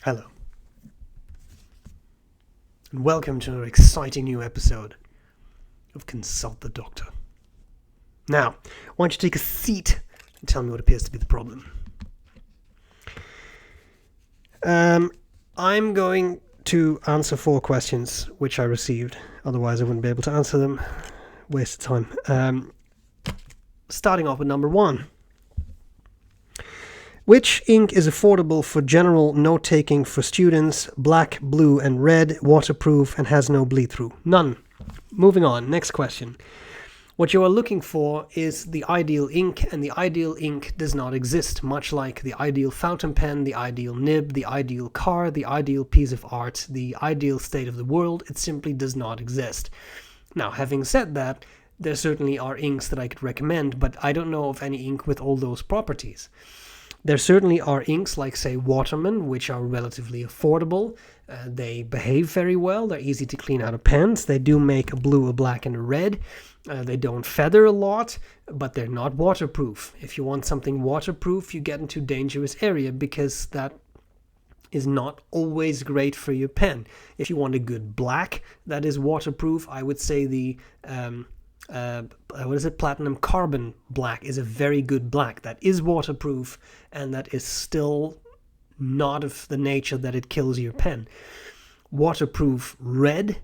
Hello, and welcome to an exciting new episode of Consult the Doctor. Now, why don't you take a seat and tell me what appears to be the problem? I'm going to answer 4 questions which I received, otherwise I wouldn't be able to answer them. Waste of time. Starting off with number 1. Which ink is affordable for general note-taking for students? Black, blue, and red, waterproof, and has no bleed-through? None. Moving on. Next question. What you are looking for is the ideal ink, and the ideal ink does not exist, much like the ideal fountain pen, the ideal nib, the ideal car, the ideal piece of art, the ideal state of the world. It simply does not exist. Now, having said that, there certainly are inks that I could recommend, but I don't know of any ink with all those properties. There certainly are inks like, say, Waterman, which are relatively affordable. They behave very well. They're easy to clean out of pens. They do make a blue, a black, and a red. They don't feather a lot, but they're not waterproof. If you want something waterproof, you get into a dangerous area because that is not always great for your pen. If you want a good black that is waterproof, I would say the platinum carbon black is a very good black that is waterproof and that is still not of the nature that it kills your pen. Waterproof red,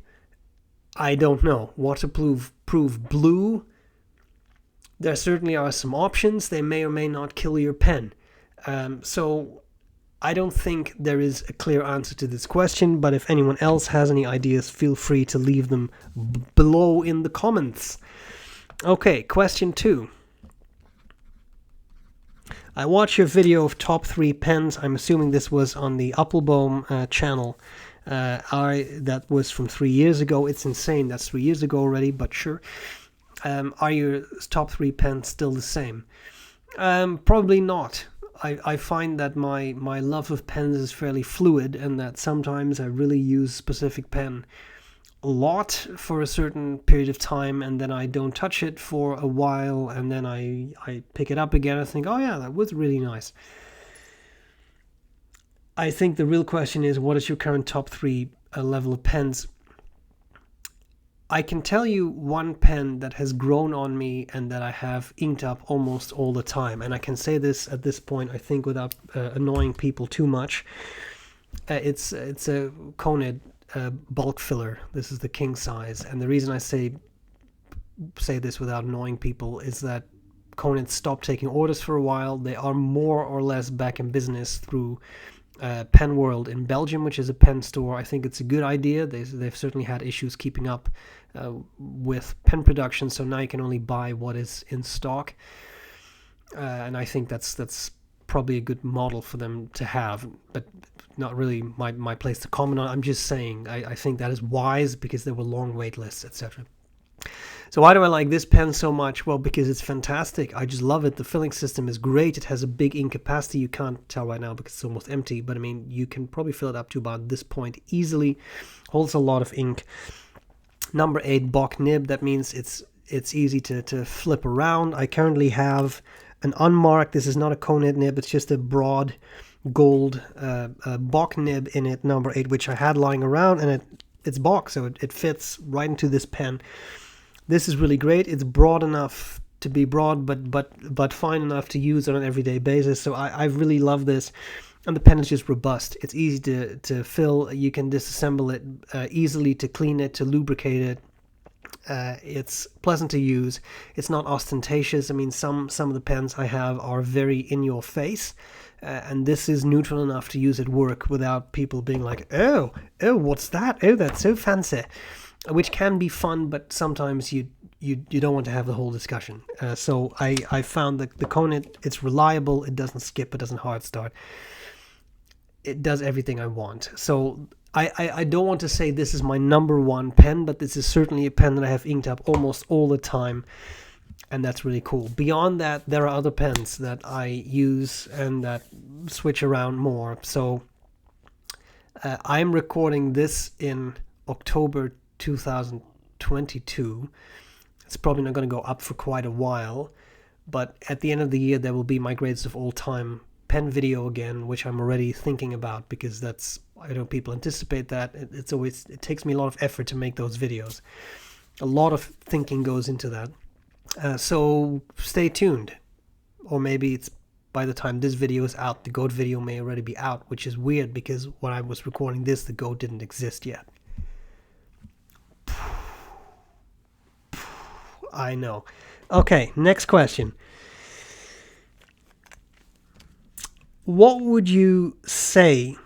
I don't know. Waterproof blue, there certainly are some options. They may or may not kill your pen. So I don't think there is a clear answer to this question, but if anyone else has any ideas, feel free to leave them below in the comments. Okay, question 2. I watched your video of top 3 pens. I'm assuming this was on the Appelboom channel. That was from 3 years ago. It's insane. That's 3 years ago already, but sure. Are your top 3 pens still the same? Probably not. I find that my love of pens is fairly fluid, and that sometimes I really use specific pen a lot for a certain period of time, and then I don't touch it for a while, and then I pick it up again and think, oh yeah, that was really nice. I think the real question is, what is your current top 3 level of pens? I can tell you one pen that has grown on me and that I have inked up almost all the time, and I can say this at this point, I think, without annoying people too much. It's a Conid bulk filler. This is the king size, and the reason I say this without annoying people is that Conid stopped taking orders for a while. They are more or less back in business through Pen World in Belgium, which is a pen store. I think it's a good idea. They've certainly had issues keeping up with pen production, so now you can only buy what is in stock, and I think that's probably a good model for them to have, but not really my place to comment on. I'm just saying I think that is wise because there were long wait lists, etc. So why do I like this pen so much? Well, because it's fantastic. I just love it. The filling system is great. It has a big ink capacity. You can't tell right now because it's almost empty, but I mean, you can probably fill it up to about this point easily. Holds a lot of ink. Number 8 Bock nib. That means it's easy to flip around. I currently have an unmarked. This is not a Conid nib. It's just a broad gold Bock nib in it, number 8, which I had lying around, and it's Bock, so it fits right into this pen. This is really great. It's broad enough to be broad, but fine enough to use on an everyday basis. So I really love this. And the pen is just robust. It's easy to fill. You can disassemble it easily, to clean it, to lubricate it. It's pleasant to use. It's not ostentatious. I mean, some of the pens I have are very in your face. And this is neutral enough to use at work without people being like, oh, what's that? Oh, that's so fancy. Which can be fun, but sometimes you don't want to have the whole discussion. So I found that the Conid, it's reliable, it doesn't skip, it doesn't hard start. It does everything I want. So I don't want to say this is my number 1 pen, but this is certainly a pen that I have inked up almost all the time, and that's really cool. Beyond that, there are other pens that I use and that switch around more. So I'm recording this in October 2022. It's probably not going to go up for quite a while, but at the end of the year there will be my greatest of all time pen video again, which I'm already thinking about, because that's, I know people anticipate that. It takes me a lot of effort to make those videos. A lot of thinking goes into that. So stay tuned. Or maybe it's by the time this video is out, the goat video may already be out, which is weird because when I was recording this, the goat didn't exist yet. I know. Okay, next question. What would you say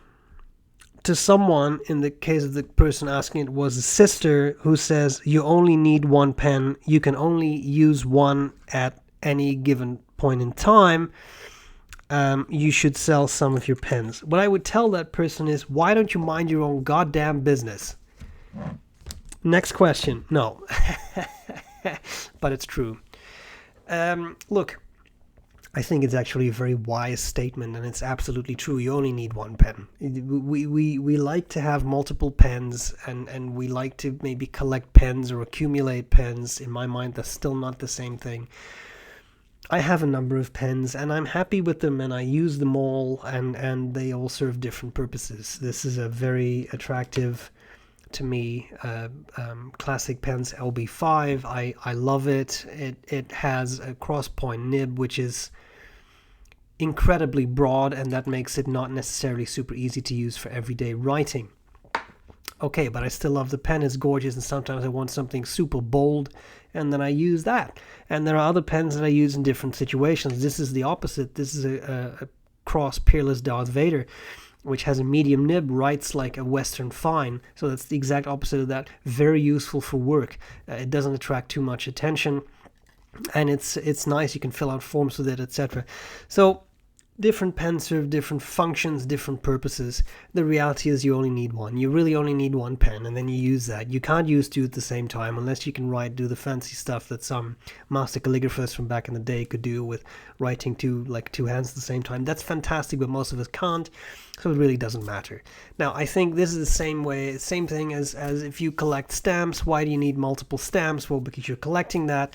to someone, in the case of the person asking it was a sister, who says you only need one pen, you can only use one at any given point in time, you should sell some of your pens? What I would tell that person is, why don't you mind your own goddamn business? Next question. No. But it's true. Look, I think it's actually a very wise statement, and it's absolutely true. You only need one pen. We like to have multiple pens, and we like to maybe collect pens or accumulate pens. In my mind, that's still not the same thing. I have a number of pens, and I'm happy with them, and I use them all, and they all serve different purposes. This is a very attractive, to me, classic pens LB5. I love it. It has a cross point nib, which is incredibly broad, and that makes it not necessarily super easy to use for everyday writing. Okay, but I still love the pen. It's gorgeous, and sometimes I want something super bold, and then I use that. And there are other pens that I use in different situations. This is the opposite. This is a cross Peerless Darth Vader, which has a medium nib, writes like a Western fine. So that's the exact opposite of that. Very useful for work. It doesn't attract too much attention, and it's nice. You can fill out forms with it, etc. So different pens serve different functions, different purposes. The reality is you only need one. You really only need one pen, and then you use that. You can't use two at the same time unless you can do the fancy stuff that some master calligraphers from back in the day could do with writing two hands at the same time. That's fantastic, but most of us can't, so it really doesn't matter. Now, I think this is the same thing as if you collect stamps. Why do you need multiple stamps? Well, because you're collecting that.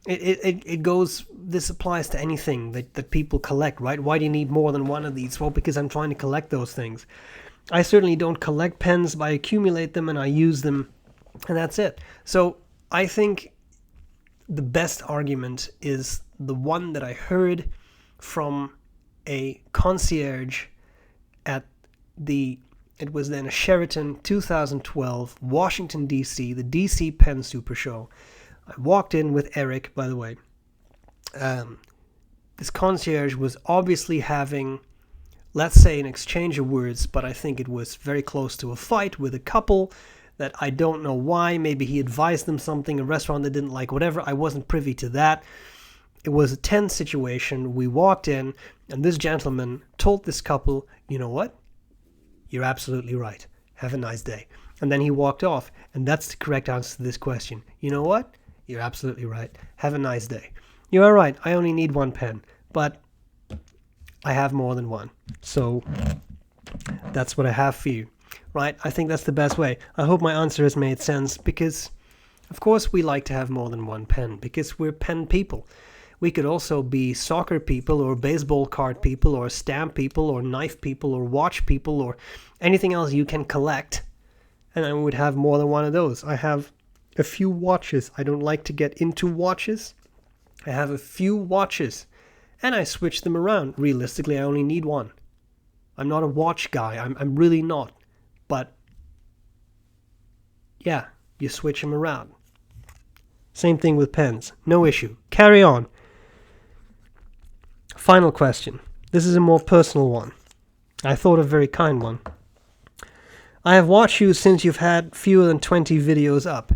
It goes, this applies to anything that people collect, right? Why do you need more than one of these? Well, because I'm trying to collect those things. I certainly don't collect pens, but I accumulate them and I use them, and that's it. So I think the best argument is the one that I heard from a concierge at it was then a Sheraton 2012, Washington, D.C., the D.C. Pen Super Show. I walked in with Eric, by the way. This concierge was obviously having, let's say, an exchange of words, but I think it was very close to a fight with a couple that I don't know why. Maybe he advised them something, a restaurant they didn't like, whatever. I wasn't privy to that. It was a tense situation. We walked in, and this gentleman told this couple, you know what? You're absolutely right. Have a nice day. And then he walked off, and that's the correct answer to this question. You know what? You're absolutely right. Have a nice day. You are right. I only need one pen, but I have more than one. So that's what I have for you, right? I think that's the best way. I hope my answer has made sense, because, of course, we like to have more than one pen, because we're pen people. We could also be soccer people, or baseball card people, or stamp people, or knife people, or watch people, or anything else you can collect, and I would have more than one of those. I have a few watches. I don't like to get into watches. I have a few watches, and I switch them around. Realistically, I only need one. I'm not a watch guy. I'm really not. But yeah, you switch them around. Same thing with pens. No issue. Carry on. Final question. This is a more personal one. I thought a very kind one. I have watched you since you've had fewer than 20 videos up.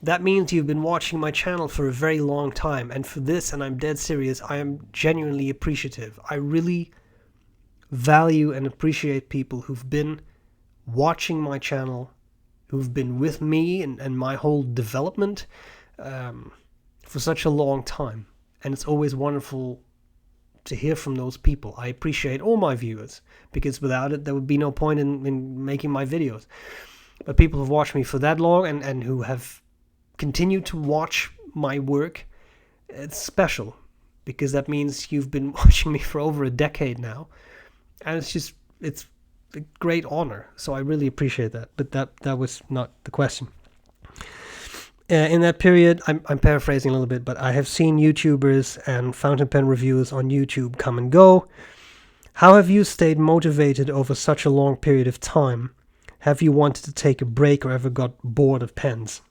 That means you've been watching my channel for a very long time, and for this, and I'm dead serious, I am genuinely appreciative. I really value and appreciate people who've been watching my channel, who've been with me and my whole development for such a long time. And it's always wonderful to hear from those people. I appreciate all my viewers, because without it, there would be no point in making my videos. But people who've watched me for that long and who have continue to watch my work, it's special. because that means you've been watching me for over a decade now. And it's a great honor. So I really appreciate that. But that was not the question. In that period, I'm paraphrasing a little bit, but I have seen YouTubers and fountain pen reviewers on YouTube come and go. How have you stayed motivated over such a long period of time? Have you wanted to take a break or ever got bored of pens?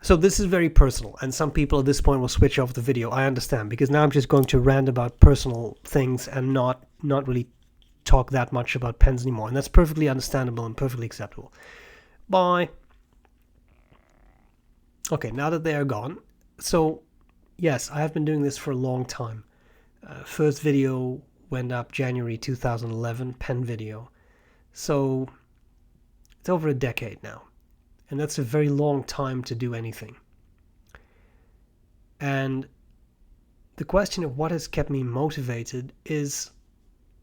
So this is very personal, and some people at this point will switch off the video. I understand, because now I'm just going to rant about personal things and not really talk that much about pens anymore, and that's perfectly understandable and perfectly acceptable. Bye. Okay, now that they are gone, so yes, I have been doing this for a long time. First video went up January 2011, pen video. So it's over a decade now. And that's a very long time to do anything. And the question of what has kept me motivated is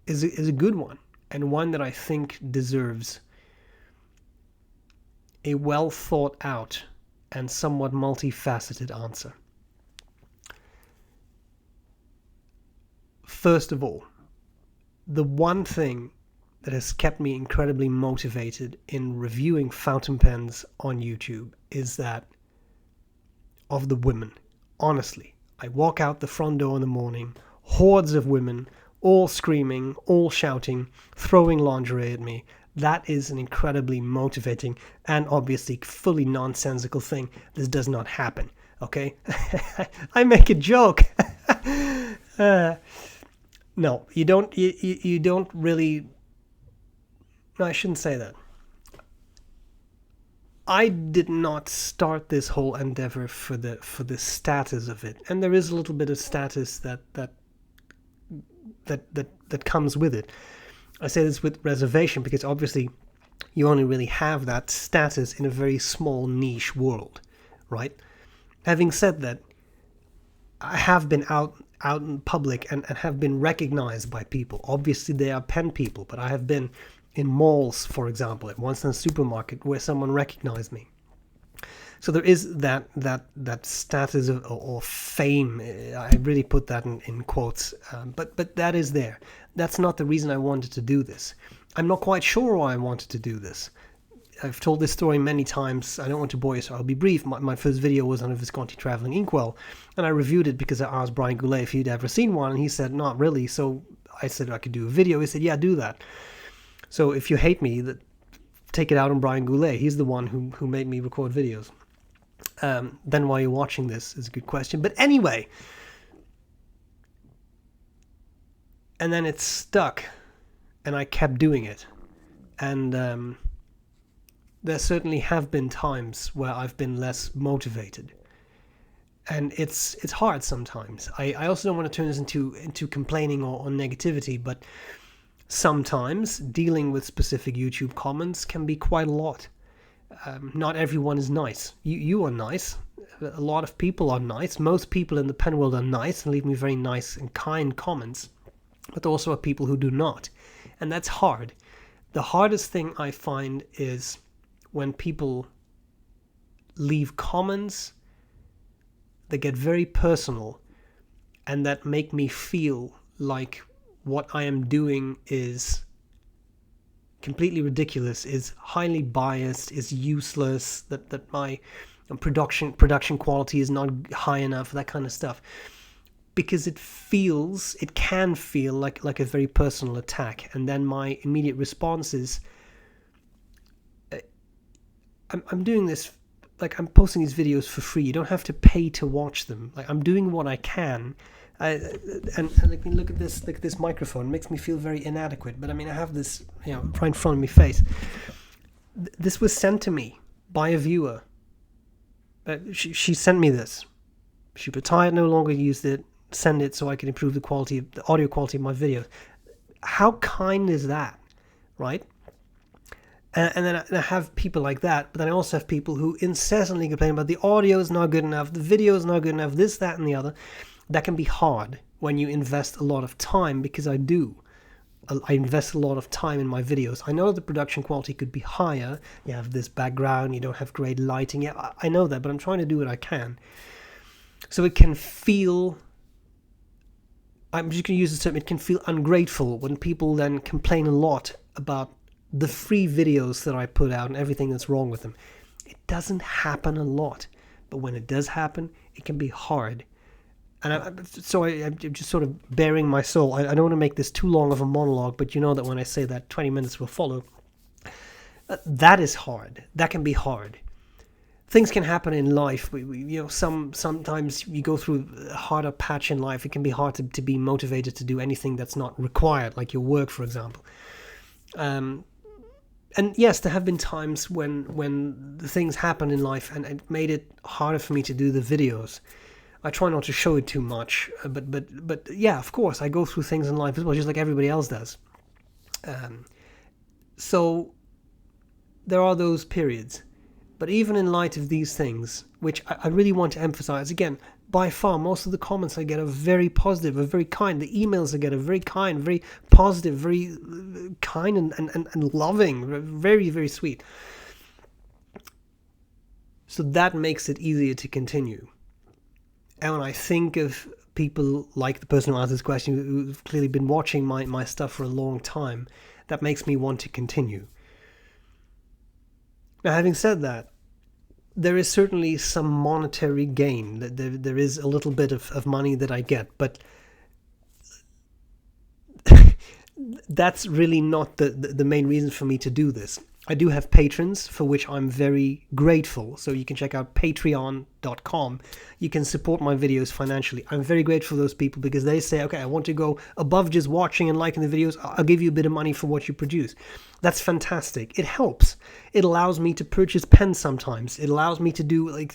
a good one, and one that I think deserves a well thought out and somewhat multifaceted answer. First of all, the one thing that has kept me incredibly motivated in reviewing fountain pens on YouTube is that of the women. Honestly, I walk out the front door in the morning, hordes of women, all screaming, all shouting, throwing lingerie at me. That is an incredibly motivating and obviously fully nonsensical thing. This does not happen, okay? I make a joke. No, you don't really... No, I shouldn't say that. I did not start this whole endeavor for the status of it, and there is a little bit of status that comes with it. I say this with reservation because obviously you only really have that status in a very small niche world, right? Having said that, I have been out in public and have been recognized by people. Obviously they are pen people, but I have been in malls, for example, at once in a supermarket where someone recognized me. So there is that status or fame. I really put that in quotes, but that is there. That's not the reason I wanted to do this. I'm not quite sure why I wanted to do this. I've told this story many times. I don't want to bore you, so I'll be brief. My first video was on a Visconti traveling inkwell, and I reviewed it because I asked Brian Goulet if he'd ever seen one, and he said, not really. So I said I could do a video. He said, yeah, do that. So if you hate me, take it out on Brian Goulet. He's the one who made me record videos. Then why you're watching this is a good question. But anyway, and then it stuck, and I kept doing it. And there certainly have been times where I've been less motivated. And it's hard sometimes. I also don't want to turn this into complaining or negativity, but sometimes dealing with specific YouTube comments can be quite a lot. Not everyone is nice. You are nice. A lot of people are nice. Most people in the pen world are nice and leave me very nice and kind comments. But there also are people who do not. And that's hard. The hardest thing I find is when people leave comments that get very personal and that make me feel like what I am doing is completely ridiculous, is highly biased, is useless, that my production quality is not high enough, that kind of stuff. Because it can feel like a very personal attack. And then my immediate response is, I'm doing this, like I'm posting these videos for free. You don't have to pay to watch them. Like I'm doing what I can. And look at this microphone. It makes me feel very inadequate. But I mean, I have this, right in front of my face. This was sent to me by a viewer. She sent me this. She retired, no longer used it. Send it so I can improve the audio quality of my videos. How kind is that, right? And then I have people like that, but then I also have people who incessantly complain about the audio is not good enough, the video is not good enough, this, that, and the other. That can be hard when you invest a lot of time, because I do. I invest a lot of time in my videos. I know the production quality could be higher. You have this background, you don't have great lighting. Yeah, I know that, but I'm trying to do what I can. So it can feel, I'm just going to use the term, it can feel ungrateful when people then complain a lot about the free videos that I put out and everything that's wrong with them. It doesn't happen a lot, but when it does happen, it can be hard. And I'm just sort of bearing my soul. I don't want to make this too long of a monologue, but you know that when I say that 20 minutes will follow, that is hard. That can be hard. Things can happen in life. Sometimes you go through a harder patch in life. It can be hard to be motivated to do anything that's not required, like your work, for example. And yes, there have been times when the things happen in life and it made it harder for me to do the videos. I try not to show it too much, but yeah, of course, I go through things in life as well, just like everybody else does. So there are those periods. But even in light of these things, which I really want to emphasize, again, by far, most of the comments I get are very positive, are very kind. The emails I get are very kind, very positive, very kind and loving, very, very sweet. So that makes it easier to continue. And when I think of people like the person who asked this question, who've clearly been watching my stuff for a long time, that makes me want to continue. Now, having said that, there is certainly some monetary gain. There is a little bit of money that I get, but that's really not the main reason for me to do this. I do have patrons for which I'm very grateful. So you can check out patreon.com. You can support my videos financially. I'm very grateful for those people because they say, okay, I want to go above just watching and liking the videos. I'll give you a bit of money for what you produce. That's fantastic. It helps. It allows me to purchase pens sometimes. It allows me to do like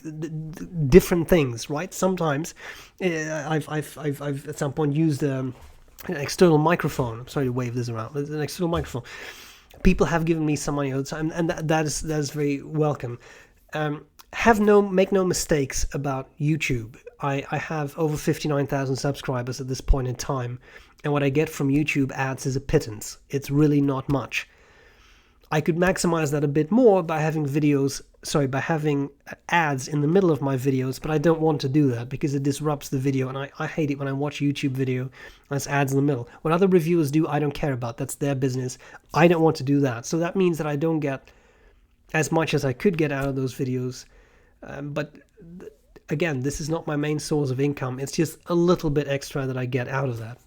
different things, right? Sometimes I've at some point used an external microphone. I'm sorry to wave this around. It's an external microphone. People have given me some money all the time, and that is very welcome. Make no mistakes about YouTube. I have over 59,000 subscribers at this point in time, and what I get from YouTube ads is a pittance. It's really not much. I could maximize that a bit more by having ads in the middle of my videos, but I don't want to do that because it disrupts the video, and I hate it when I watch a YouTube video and there's ads in the middle. What other reviewers do, I don't care about. That's their business. I don't want to do that. So that means that I don't get as much as I could get out of those videos. But again, this is not my main source of income. It's just a little bit extra that I get out of that.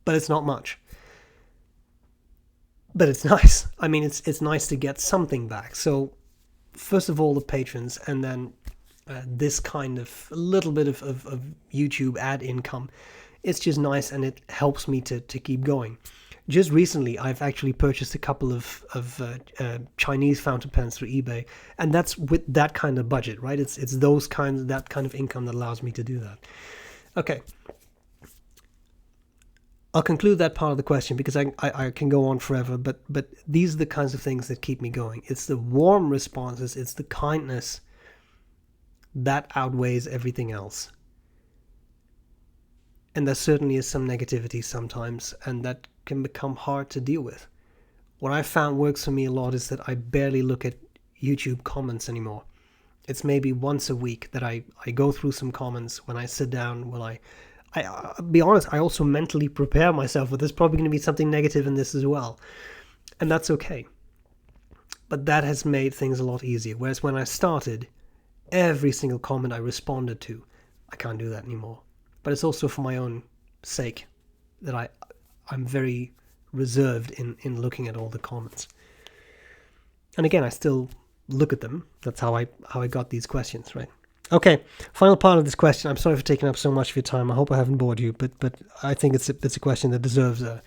But it's not much. But it's nice. I mean, it's nice to get something back. So, first of all, the patrons, and then this kind of a little bit of YouTube ad income. It's just nice, and it helps me to keep going. Just recently, I've actually purchased a couple of Chinese fountain pens through eBay, and that's with that kind of budget, right? It's that kind of income that allows me to do that. Okay. I'll conclude that part of the question because I can go on forever, but these are the kinds of things that keep me going. It's the warm responses, it's the kindness that outweighs everything else. And there certainly is some negativity sometimes, and that can become hard to deal with. What I found works for me a lot is that I barely look at YouTube comments anymore. It's maybe once a week that I go through some comments when I sit down. I'll be honest, I also mentally prepare myself with there's probably going to be something negative in this as well. And that's okay. But that has made things a lot easier. Whereas when I started, every single comment I responded to, I can't do that anymore. But it's also for my own sake that I'm very reserved in looking at all the comments. And again, I still look at them. That's how I got these questions, right? Okay, final part of this question. I'm sorry for taking up so much of your time. I hope I haven't bored you, but I think it's a question that deserves a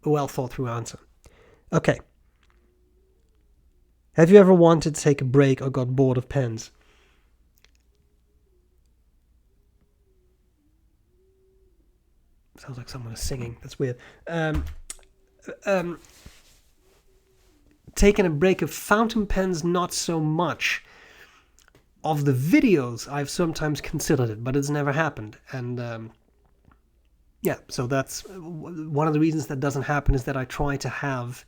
well thought through answer. Okay. Have you ever wanted to take a break or got bored of pens? Sounds like someone is singing. That's weird. Taking a break of fountain pens, not so much. Of the videos, I've sometimes considered it, but it's never happened. And so that's one of the reasons that doesn't happen is that I try to have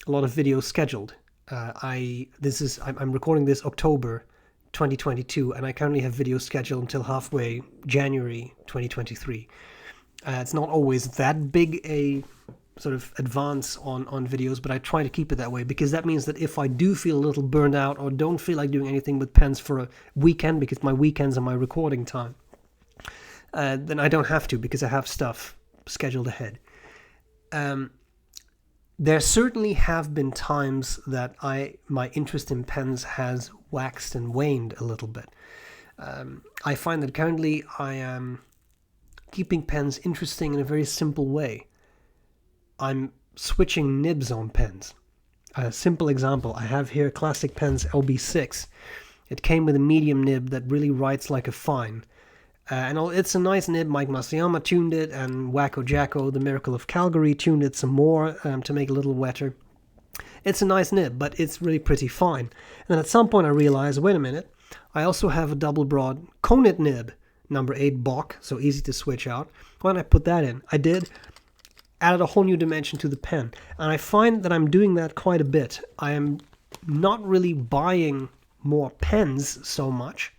a lot of videos scheduled. I'm recording this October 2022, and I currently have videos scheduled until halfway January 2023. It's not always that big a sort of advance on videos, but I try to keep it that way, because that means that if I do feel a little burned out or don't feel like doing anything with pens for a weekend, because my weekends are my recording time, then I don't have to, because I have stuff scheduled ahead. There certainly have been times that my interest in pens has waxed and waned a little bit. I find that currently I am keeping pens interesting in a very simple way. I'm switching nibs on pens. A simple example, I have here Classic Pens LB6. It came with a medium nib that really writes like a fine. And it's a nice nib. Mike Masayama tuned it, and Wacko Jacko, the Miracle of Calgary, tuned it some more to make it a little wetter. It's a nice nib, but it's really pretty fine. And then at some point I realized, wait a minute, I also have a double broad Konit nib, number 8 Bock, so easy to switch out. Why don't I put that in? I did. Added a whole new dimension to the pen. And I find that I'm doing that quite a bit. I am not really buying more pens so much,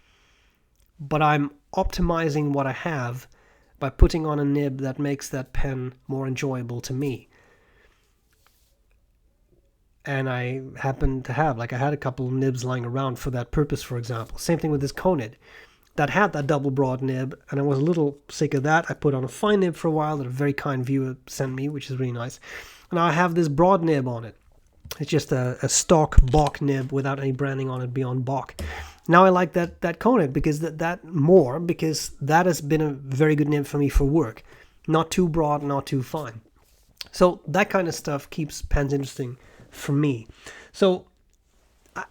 but I'm optimizing what I have by putting on a nib that makes that pen more enjoyable to me. And I happen to have, I had a couple of nibs lying around for that purpose, for example. Same thing with this Konit that had that double broad nib, and I was a little sick of that. I put on a fine nib for a while that a very kind viewer sent me, which is really nice. And now I have this broad nib on it. It's just a stock Bock nib without any branding on it beyond Bock. Now I like that Konit because because that has been a very good nib for me for work. Not too broad, not too fine. So that kind of stuff keeps pens interesting for me. So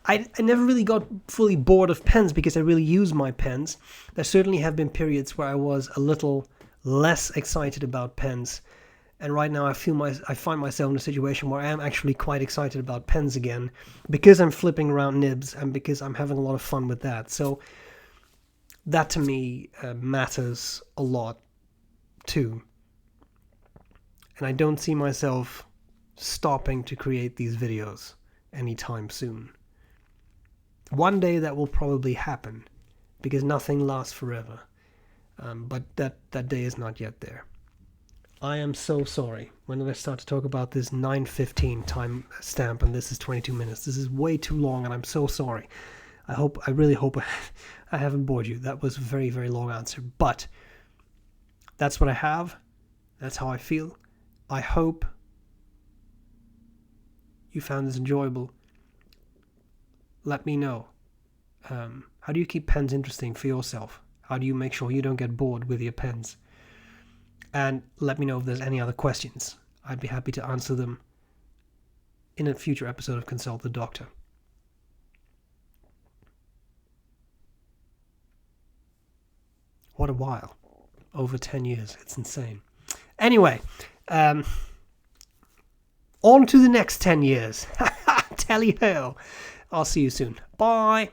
I never really got fully bored of pens because I really use my pens. There certainly have been periods where I was a little less excited about pens. And right now I find myself in a situation where I am actually quite excited about pens again, because I'm flipping around nibs and because I'm having a lot of fun with that. So that to me matters a lot too. And I don't see myself stopping to create these videos anytime soon. One day that will probably happen, because nothing lasts forever. But that day is not yet there. I am so sorry. When did I start to talk about this 9:15 time stamp, and this is 22 minutes? This is way too long, and I'm so sorry. I really hope I haven't bored you. That was a very, very long answer. But that's what I have. That's how I feel. I hope you found this enjoyable. Let me know. How do you keep pens interesting for yourself? How do you make sure you don't get bored with your pens? And let me know if there's any other questions. I'd be happy to answer them in a future episode of Consult the Doctor. What a while. Over 10 years. It's insane. Anyway, on to the next 10 years. Tally-ho. I'll see you soon. Bye.